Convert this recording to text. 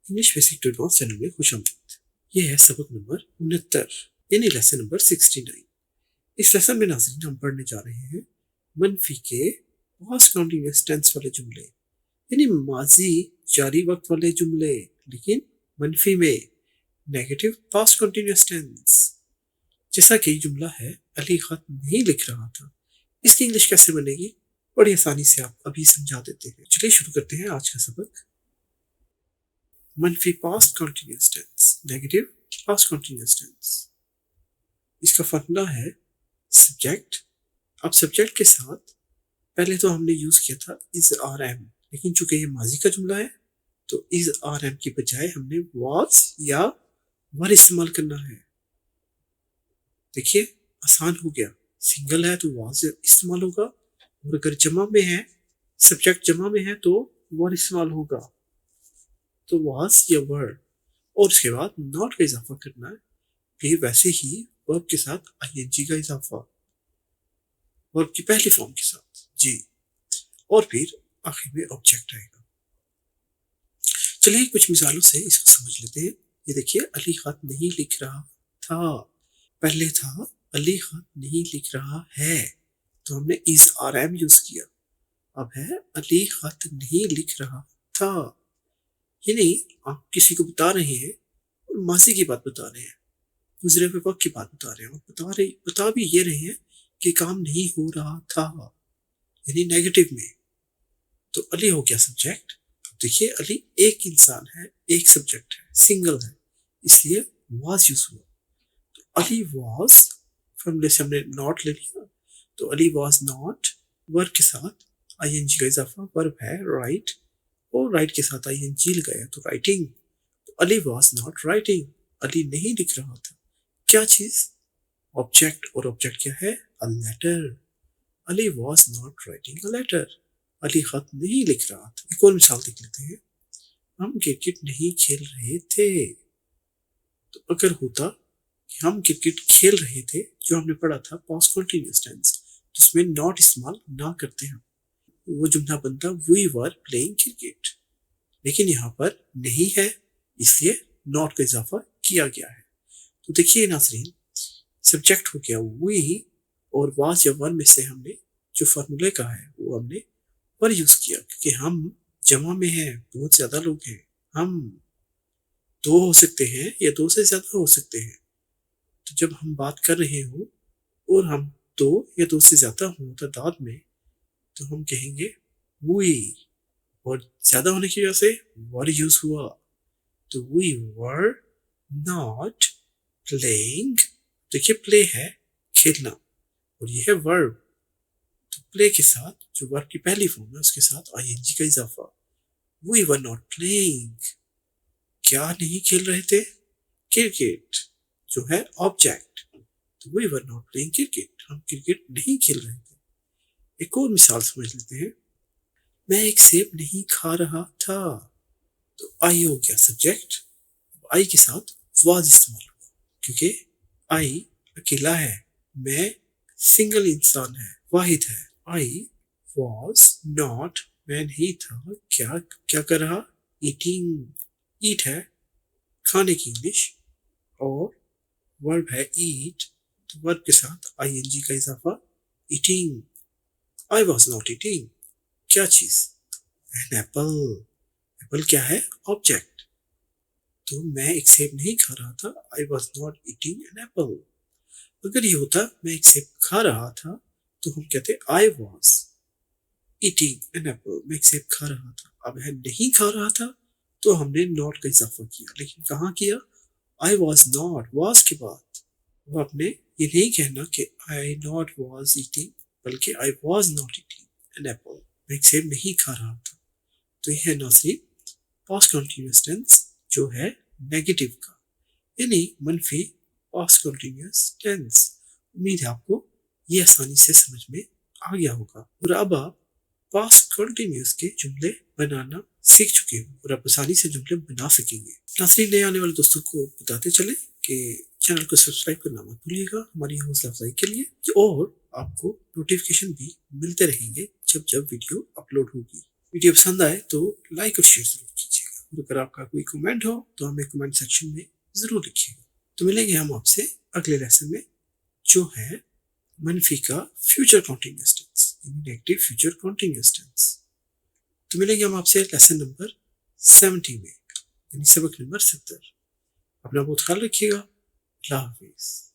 English basic to advance channel में खुश आमदीद। ये है सबक नंबर 69 यानी लेसन नंबर 69। इस लेसन में नाज़रीन हम पढ़ने जा रहे हैं मनफी के पास्ट कंटीन्यूअस टेंस वाले जुमले, यानी माजी जारी वक्त वाले जुमले, लेकिन मनफी में नेगेटिव पास्ट कंटीन्यूअस टेंस। जैसा कि जुमला है अली खत नहीं लिख रहा था, इसकी इंग्लिश कैसे बनेगी बड़ी आसानी से आप अभी समझा देते हैं। चलिए शुरू करते हैं आज का सबक। मनफी past continuous tense, negative past continuous tense. इसका फॉर्मूला है सब्जेक्ट। अब सब्जेक्ट के साथ पहले तो हमने यूज किया था इज आर एम, लेकिन चूंकि ये माजी का जुमला है तो इज आर एम की बजाय हमने वाज या वर इस्तेमाल करना है। देखिए आसान हो गया, सिंगल है तो वाज इस्तेमाल होगा, और अगर जमा में है, सब्जेक्ट जमा में है तो वर इस्तेमाल होगा, तो वाज या वर, और उसके बाद नॉट का इजाफा करना है। फिर वैसे ही वर्ब के साथ आईएनजी का इजाफा, वर्ब की पहली फॉर्म के साथ जी, और फिर आखिर में ऑब्जेक्ट आएगा। चलिए कुछ मिसालों से इसको समझ लेते हैं। ये देखिए अली खत नहीं लिख रहा था, पहले था अली खत नहीं लिख रहा है तो हमने इज आर एम यूज किया। अब है अली खत नहीं लिख रहा था, यानी आप किसी को बता रहे हैं और माजी की बात बता रहे हैं, गुजरे हुए वक्त की बात बता रहे हैं, और बता भी ये रहे हैं कि काम नहीं हो रहा था, यानी नेगेटिव में। तो अली हो गया सब्जेक्ट। अब देखिए अली एक इंसान है, एक सब्जेक्ट है, सिंगल है, इसलिए वाज यूज हुआ। तो अली वाज, फॉर्मूले से हमने नॉट ले लिया, तो अली वाज नॉट, वर्ब के साथ आईएनजी का इजाफा, वर्ब है राइट, और राइट के साथ आईएनजी लगाया तो राइटिंग। तो Ali was not writing, Ali नहीं लिख रहा था। क्या चीज? ऑब्जेक्ट, और ऑब्जेक्ट क्या है? A letter. Ali was not writing a letter, Ali खत नहीं लिख रहा था। एक और मिसाल देख लेते हैं। हम क्रिकेट नहीं खेल रहे थे, तो अगर होता कि हम क्रिकेट खेल रहे थे, जो हमने पढ़ा था पास्ट कंटीन्यूअस टेंस, तो उसमें नॉट इस्तेमाल ना करते हम, वो जुमला बनता वी वर प्लेइंग क्रिकेट। लेकिन यहाँ पर नहीं है, इसलिए नॉट का इजाफा किया गया है। तो देखिए नाज़रीन, सब्जेक्ट हो गया वी, और वाज या वर में से हमने जो फार्मूले का है वो हमने वर यूज किया, क्योंकि हम जमा में हैं, बहुत ज्यादा लोग हैं, हम दो हो सकते हैं या दो से ज्यादा हो सकते हैं। तो जब हम बात कर रहे हो और हम दो या दो से ज्यादा हो तादाद में, तो हम कहेंगे वी, और ज्यादा होने की वजह से वर यूज हुआ। तो वी वर नॉट प्लेइंग, देखिए प्ले है खेलना, और ये है वर्ब, तो प्ले के साथ जो वर्ब की पहली फॉर्म है उसके साथ आईएनजी का इजाफा। वी वर नॉट प्लेइंग, क्या नहीं खेल रहे थे? क्रिकेट, जो है ऑब्जेक्ट। तो we were not playing cricket, हम क्रिकेट नहीं खेल रहे थे। एक और मिसाल समझ लेते हैं। मैं एक सेब नहीं खा रहा था, तो आई हो गया सब्जेक्ट, आई के साथ वाज इस्तेमाल हुआ, क्योंकि आई अकेला है, मैं सिंगल इंसान है, वाहिद है। आई वॉज नॉट, मैं नहीं था, क्या क्या कर रहा? ईटिंग, ईट है खाने की इंग्लिश, और वर्ब है ईट, तो वर्ब के साथ आईएनजी का इजाफा, eating. I was not eating, क्या चीज? एन एप्पल, एप्पल क्या है? ऑब्जेक्ट। तो मैं एक सेब नहीं खा रहा था, I was not eating an apple. अगर ये होता मैं एक सेब खा रहा था, तो हम कहते I was eating an apple, मैं एक सेब खा रहा था। अब है नहीं खा रहा था, तो हमने नॉट का इजाफा किया, लेकिन कहाँ किया? आई वॉज नॉट, वॉज के बाद वो आपने ये नहीं कहना कि आई नॉट वॉज ईटिंग, बल्कि I was not eating an apple, मैं एक सेब नहीं खा रहा था। तो यह है नाज़रीन पास्ट कंटीन्यूअस टेंस जो है नेगेटिव का, यानी मनफी पास्ट कंटीन्यूअस टेंस। उम्मीद है आपको ये आसानी से समझ में आ गया होगा, और अब आप पास्ट कंटीन्यूअस के जुमले बनाना सीख चुके हो और आप आसानी से जुमले बना सकेंगे। नाज़रीन, नए आने वाले दोस्तों को बताते चले कि चैनल को सब्सक्राइब करना मत भूलिएगा हमारी हौसला अफजाई के लिए, और आपको नोटिफिकेशन भी मिलते रहेंगे जब जब वीडियो अपलोड होगी। वीडियो पसंद आए तो लाइक और शेयर जरूर कीजिएगा। اور اگر آپ کا کوئی کمنٹ ہو تو ہمیں کمنٹ سیکشن میں ضرور لکھیے گا. تو ملیں گے ہم آپ سے اگلے لیسن میں جو ہے منفی کا فیوچر کاؤنٹنگ ڈسٹینس یعنی نیگیٹو فیوچر کاؤنٹنگ ڈسٹینس. تو ملیں گے ہم آپ سے لیسن نمبر 70 میں یعنی سبق نمبر 70. اپنا بہت خیال رکھیے گا. اللہ حافظ.